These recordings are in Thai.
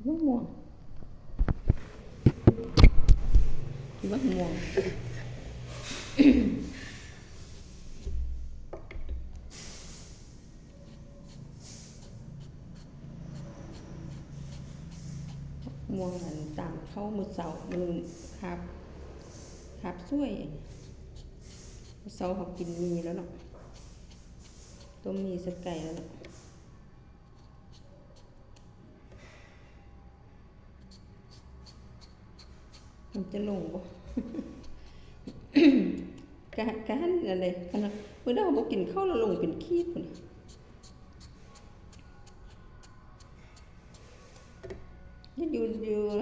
มะม่วงมะม่วงม่วงอันตามเข้ามือเสามือครับช่วยเสาเขากินมีแล้วเนาะต้มมีสไก่แล้วเนาะมันจะลงบ่ กะหันอะไรขนาดเมื่อเราบ่กินข้าวเราลงเป็นขี้พุ่นนี่อยู่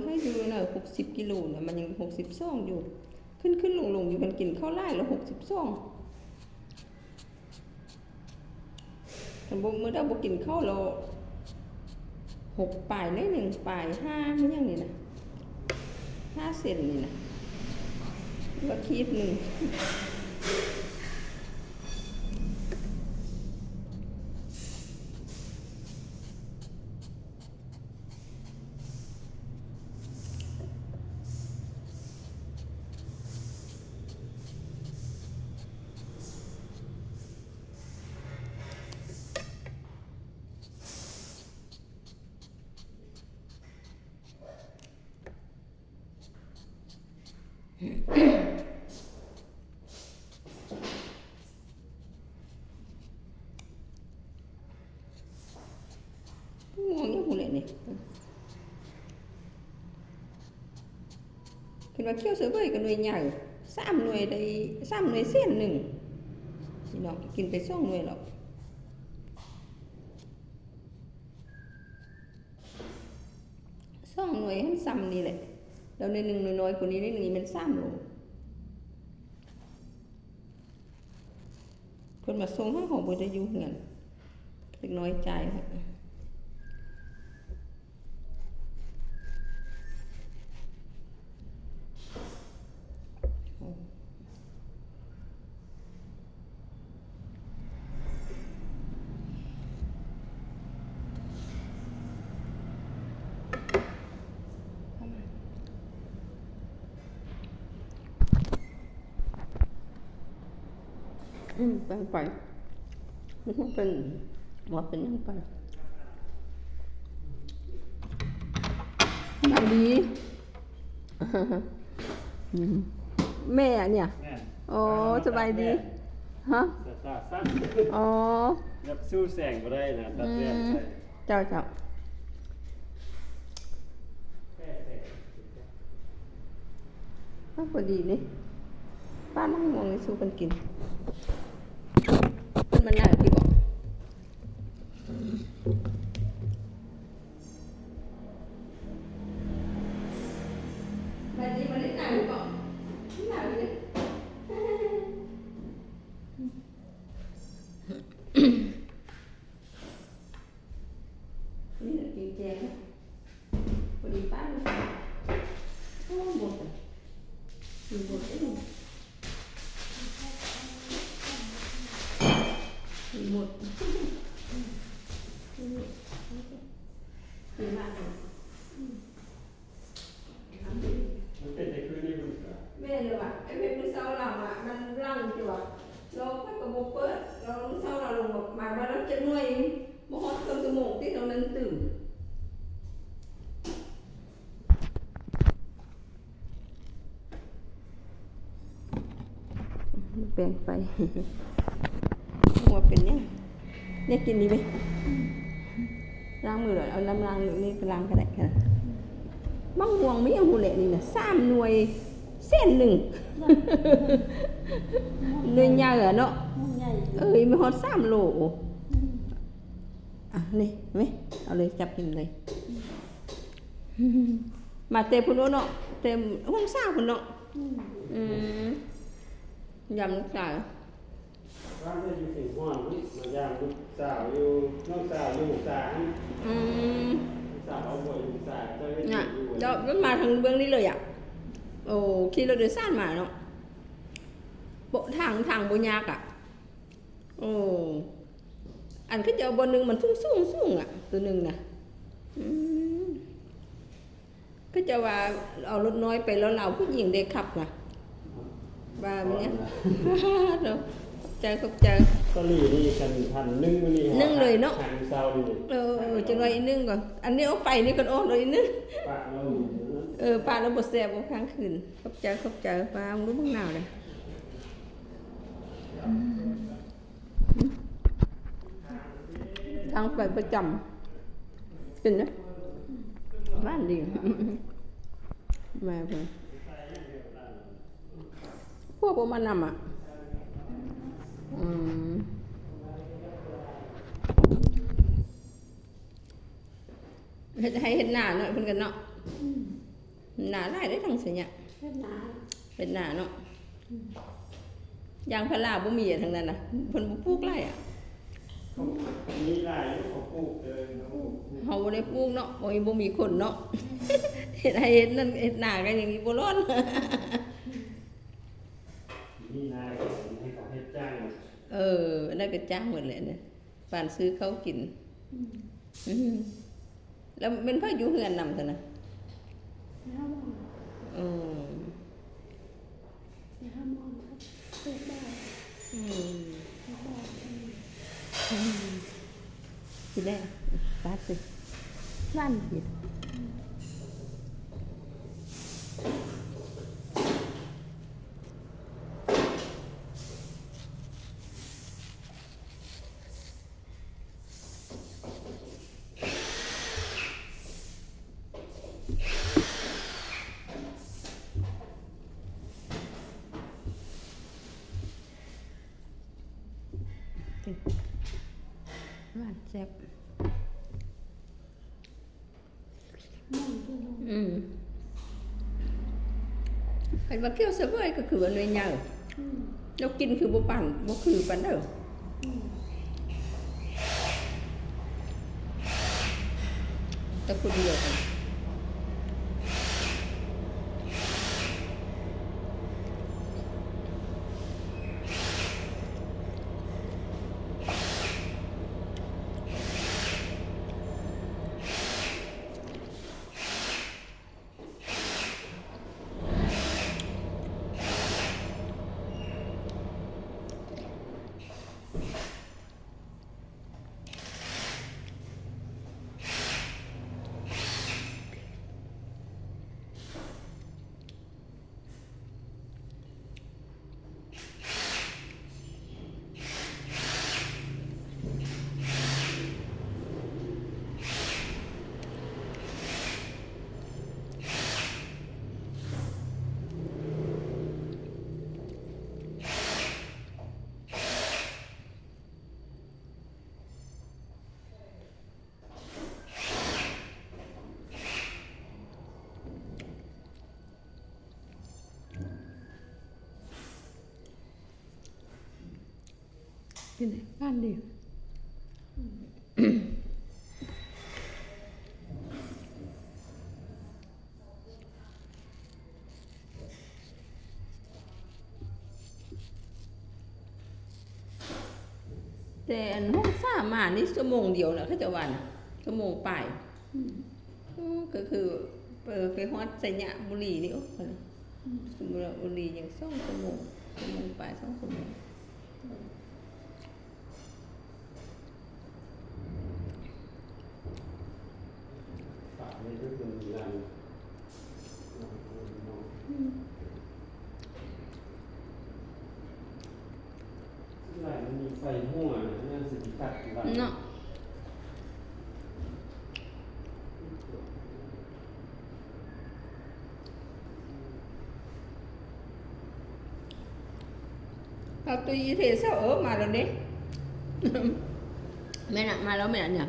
ให้อยู่น่ะ60 กิโลน่ะมันยัง62อยู่ขึ้นลงอยู่มันกินข้าวไล่แล้ว62แต่บ่เมื่อเราบ่กินข้าวเรา6ปลายเลย1ปลาย5มันยังนี่นะ5 เซนนี่นะว่าขีดหนึ่งม่วงยังหูเลยนี่คิดว่าเคี้ยวเสือเบยกับหน่วยใหญ่3 หน่วยได้3 หน่วยเส้นหนึ่งนี่เนาะกินไป2 หน่วยหรอก2 หน่วยให้ซ้ำนี่แหละแล้วใน1 หน่วยน้อยกว่านี้ใน1นี่มัน3 โลเพิ่นมาส่งให้ของบ่ได้อยู่เฮือนเล็กน้อยใจค่ะไปมันต้องเป็นว่าเป็นยังไปสบายดี แม่เนี่ยอ๋อสบายดีฮะสตาร์สั้นอ๋อยับสู้แสงก็ได้นะตัดแสงใส่เจ้าพอดีนี่ป้านั่งมองในสู้กันกินมันน่าที่บอกแบบนี้มันได้หนาหรือเปล่าหนาเลยนี่แหละกินแกงพอดีป้าเลยโอ้หมดเลยหมดเลยหมดดีมากเลยมันเป็นแต่คืนนี้คุณค่ะแม่เลยว่ะไอ้เป็นมือเศร้าเราอ่ะมันร่างจีว่ะเราพัดกระบอกเปิดเราเศร้าเราลงแบบมาว่าเราจะหน่วยมหดเครื่องสมองที่เรานั้นตื่นแปลงไปหัวเป็นเนี่ยกินดีไหมล้างมือเลยเอาน้ำล้างหรือนี่ล้างก็ได้ค่ะมะม่วงไม่ยังหูเละนี่นะ3 หน่วยเส้น1 หน่วยใหญ่เหรอเนาะไม่ฮอด3 โลอ่ะนี่ไหมเอาเลยจับกินเลยมาเตะพุ่นเนาะเต็มห้องซ่าพุ่นเนาะยำลูกสาวร้านจะอยู่ถึงห้องนี่มาย่างลูกสาวอยู่น้องสาวอยู่สาวสาวเอาบ่อยอยู่สาวจะไม่อยู่เจ้ามันมาทางเบื้องนี้เลยอ่ะโอ้ขี่รถโดยสารมาเนาะโบทางโบยากอ่ะโอ้อันขึ้นเจ้าบนหนึ่งมันสูงอ่ะตัวหนึ่งนะ ก็จะว่าเอารถน้อยไปแล้วเราผู้หญิงได้ขับล่ะว่ามันเนี่ยเนาะใจขอบใจ ตอรี่นี่กันพันนึ่งมื้อนี้ นึ่งเลยเนาะ หันเซานี่ จะหน่อยอีกนึงก่อนอันนี้เอาไปนี่ก่อนโอ้หน่อยอีกนึง ปะเรา ปลาเราบดแซ่บเอาค้างคืนขอบใจปลามึงรู้มึงหนาวเลยทางไปประจำเป็นนะบ้านดีมาเพิ่นพวกผมมานำอ่ะเฮ็ดให้เฮ็ดหน้าเนาะเพิ่นกันเนาะหน้าหลายได้ทั้งเสียเนี่ย เป็นหนา เป็นหน้าเนาะยางพาราบ่มีอะทั้งนั้นน่ะเพิ่นบ่ปลูกไร่อ่ะ มีหลายเขาปลูกเลยเขาปลูก เฮาบ่ได้ปลูกเนาะบ่มีคนเนาะ เฮ็ดให้เฮ็ดนั่นเฮ็ดหน้ากันอย่างนี้บ่ร้อน มีนายให้เขาให้จ้าง อันนั้นก็จ้างหมดเลยเนี่ยปานซื้อเขากินแล้วเป็นพาอยู่เฮือนนำซั่นน่ะ ห้ามอง อืม ห้ามองครับเปิดได้ อืม เปิดได้ สิได้ปาดสิบ้านผิดบ้านแซ่บ มองตัวลง เห็นว่าเคี้ยวเสวยก็คือว่าเลยเหยาเรากินคือบ่ปั่นบ่คือปานเด้อแต่คนเดียวกันกินบ้านดีแต่อันห้องซ่ามานี่ชั่วโมงเดียวนะเขาจะว่านะชั่วโมงปลายก็คือไปฮอดใส่หยะบุรีนี่โอ้สมมุติว่าบุรีอย่าง2 ชั่วโมงปลาย2 ชั่วโมงปะนี่ก็คือรันหลายมันมีไฟหัวนะนั่นสิตัดรัน เนาะเอาตุยเทเซามาแล้วเด้ แม่น่ะมาแล้วแม่น่ะเนี่ย